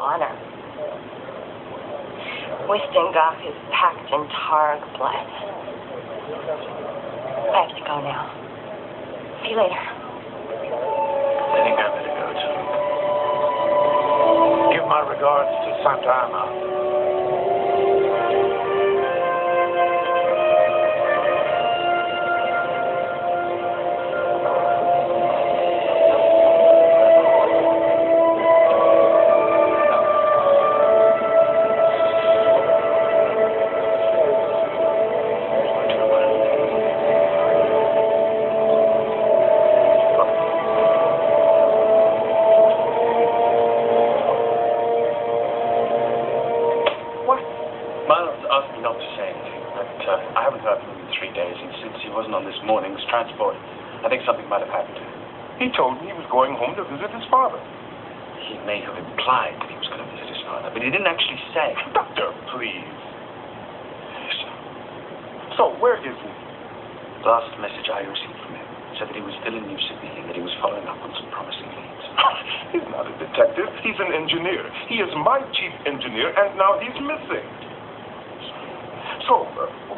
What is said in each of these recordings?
honor. Wistinghoff is packed in Targ blood. I have to go now. See you later. I think I better go too. Give my regards to Santa Ana. Transport. I think something might have happened to him. He told me he was going home to visit his father. He may have implied that he was going to visit his father, but he didn't actually say. Doctor, please. Yes, sir. So, where is he? The last message I received from him said that he was still in New Sydney and that he was following up on some promising leads. He's not a detective. He's an engineer. He is my chief engineer, and now he's missing. So,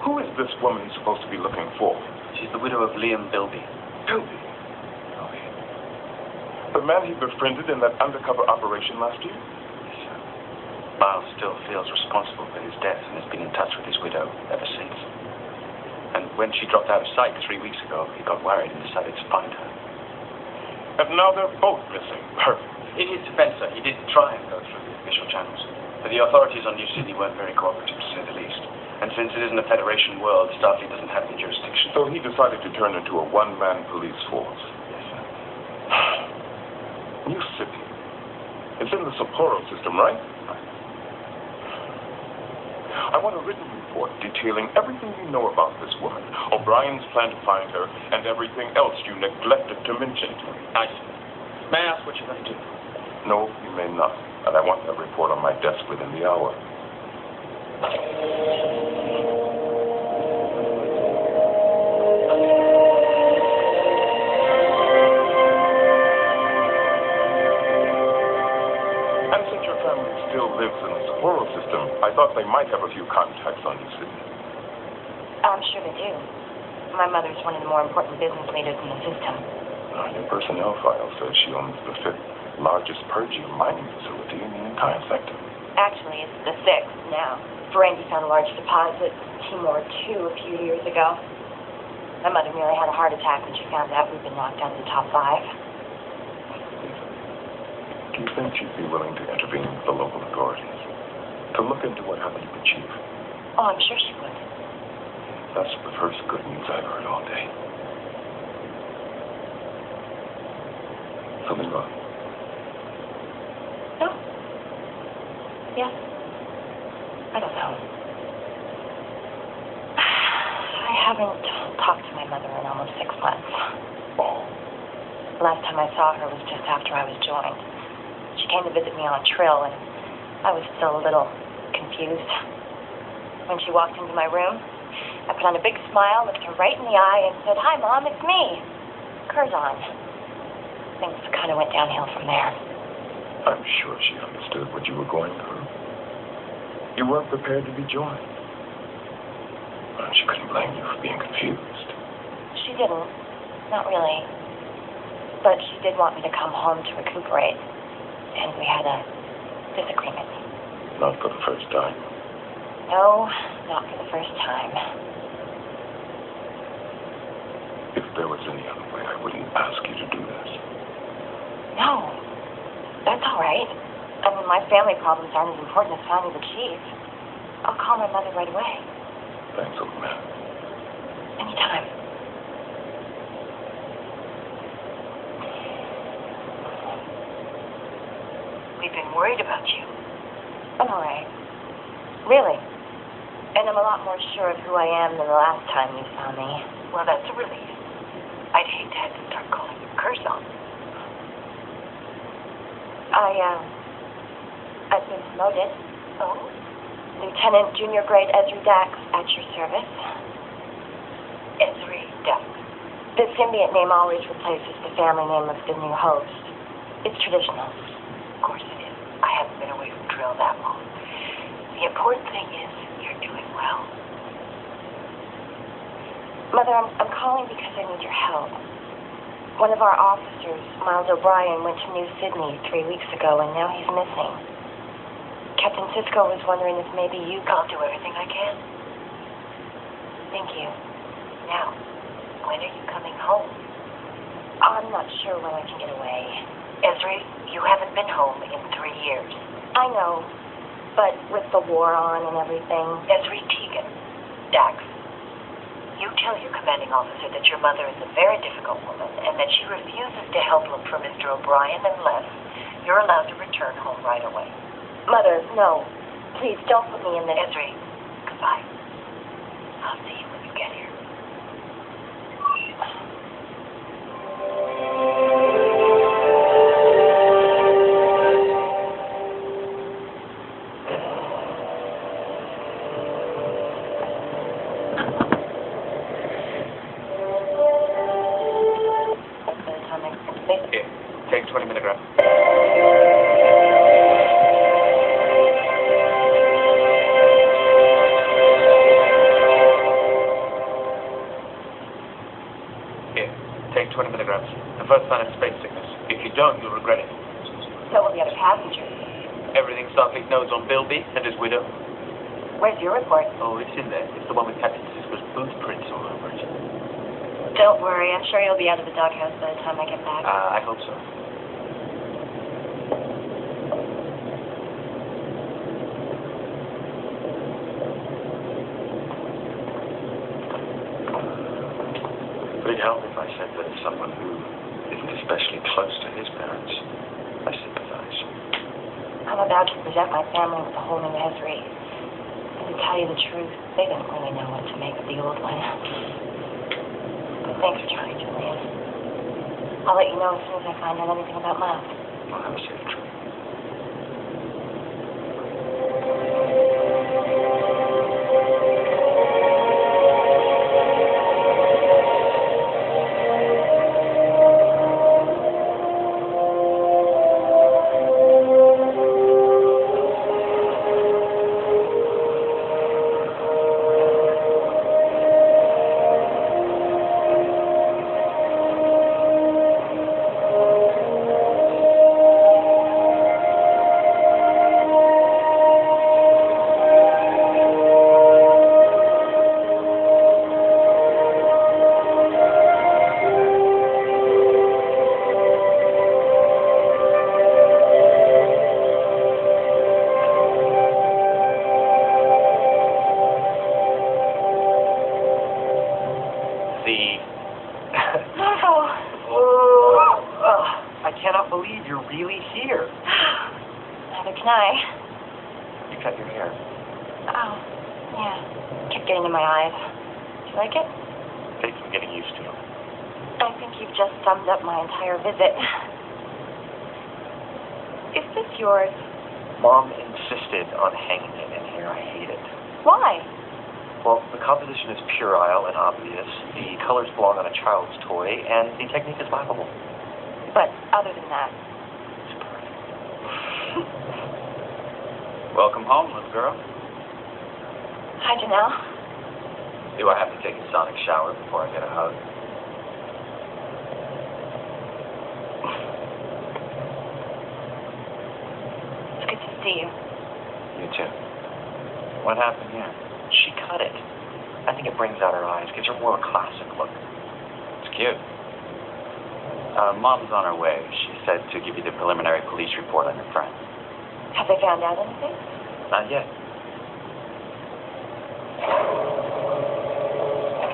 who is this woman supposed to be looking for? She's the widow of Liam Bilby. Bilby? Okay. The man he befriended in that undercover operation last year? Yes, sir. Miles still feels responsible for his death and has been in touch with his widow ever since. And when she dropped out of sight 3 weeks ago, he got worried and decided to find her. And now they're both missing. Perfect. In his defense, sir, he did try and go through the official channels. But the authorities on New Sydney weren't very cooperative, to say the least. And since it isn't a Federation world, Starfleet doesn't have any jurisdiction. So he decided to turn into a one-man police force. Yes, sir. New City. It's in the Sapporo system, right? Right. I want a written report detailing everything you know about this woman, O'Brien's plan to find her, and everything else you neglected to mention to me. I see. May I ask what you're going to do? No, you may not. And I want that report on my desk within the hour. Lives in the Sapporo system, I thought they might have a few contacts on New Sydney. I'm sure they do. My mother's one of the more important business leaders in the system. Your personnel file says she owns the 5th largest Pergium mining facility in the entire sector. Actually, it's the 6th now. Ferengi found a large deposit, Timor 2, a few years ago. My mother nearly had a heart attack when she found out we'd been knocked out of the top 5. Do you think she'd be willing to intervene with the local authorities to look into what happened to the chief? Oh, I'm sure she would. That's the first good news I've heard all day. Something wrong? No. Yes. I don't know. I haven't talked to my mother in almost 6 months. Oh. The last time I saw her was just after I was joined. She came to visit me on Trill, and I was still a little confused. When she walked into my room, I put on a big smile, looked her right in the eye, and said, "Hi, Mom, it's me, Curzon." Things kind of went downhill from there. I'm sure she understood what you were going through. You weren't prepared to be joined. Well, she couldn't blame you for being confused. She didn't. Not really. But she did want me to come home to recuperate. And we had a disagreement. Not for the first time. No, not for the first time. If there was any other way, I wouldn't ask you to do this. No, that's all right. I mean, my family problems aren't as important as finding the chief. I'll call my mother right away. Thanks, old man. Anytime. We've been worried about you. I'm all right. Really. And I'm a lot more sure of who I am than the last time you saw me. Well, that's a relief. I'd hate to have to start calling you Curzon. I've been promoted. Oh? Lieutenant Junior Grade Ezri Dax at your service. Ezri Dax. The symbiote name always replaces the family name of the new host. It's traditional. Of course it is. I haven't been away from important thing is you're doing well. Mother, I'm calling because I need your help. One of our officers, Miles O'Brien, went to New Sydney 3 weeks ago, and now he's missing. Captain Sisko was wondering if maybe you could... I'll do everything I can. Thank you. Now, when are you coming home? I'm not sure when I can get away. Esri, you haven't been home in 3 years. I know, but with the war on and everything... Esri Tegan, Dax, you tell your commanding officer that your mother is a very difficult woman and that she refuses to help look for Mr. O'Brien unless you're allowed to return home right away. Mother, no. Please, don't put me in this... Esri, goodbye. I'll see you when you get here. Here, take 20 milligrams. Here, take 20 milligrams. The first sign of space sickness. If you don't, you'll regret it. So will the other passengers. Everything Starfleet knows on Bill B and his widow. Where's your report? Oh, it's in there. It's the one with Captain Sisko's boot prints all over it. Don't worry. I'm sure you'll be out of the doghouse by the time I get back. I hope so. Would it help if I said that as someone who isn't especially close to his parents, I sympathize? I'm about to present my family with a whole new Esri. And to tell you the truth, they didn't really know what to make of the old one. But thanks for trying, Julian. I'll let you know as soon as I find out anything about Miles. I'll have a safe trip. I cannot believe you're really here. Neither can I. You cut your hair. Oh, yeah. Kept getting in my eyes. Do you like it? Takes some getting used to. I think you've just summed up my entire visit. Is this yours? Mom insisted on hanging it in here. I hate it. Why? Well, the composition is puerile and obvious, the colors belong on a child's toy, and the technique is laughable. But other than that... It's perfect. Welcome home, little girl. Hi, Janelle. Do I have to take a sonic shower before I get a hug? It's good to see you. You too. What happened here? She cut it. I think it brings out her eyes, gives her more of a classic look. It's cute. Mom's on her way. She said to give you the preliminary police report on your friend. Have they found out anything? Not yet.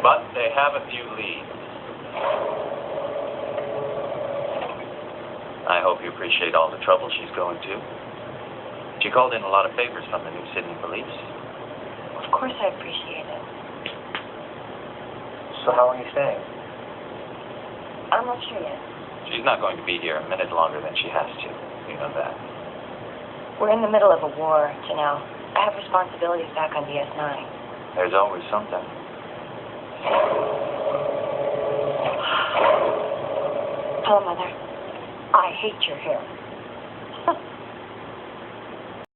But they have a few leads. I hope you appreciate all the trouble she's going to. She called in a lot of favors from the New Sydney police. Of course I appreciate it. So how long are you staying? I'm not sure yet. She's not going to be here a minute longer than she has to. You know that. We're in the middle of a war, Janelle. I have responsibilities back on DS9. There's always something. Hello, Mother. I hate your hair.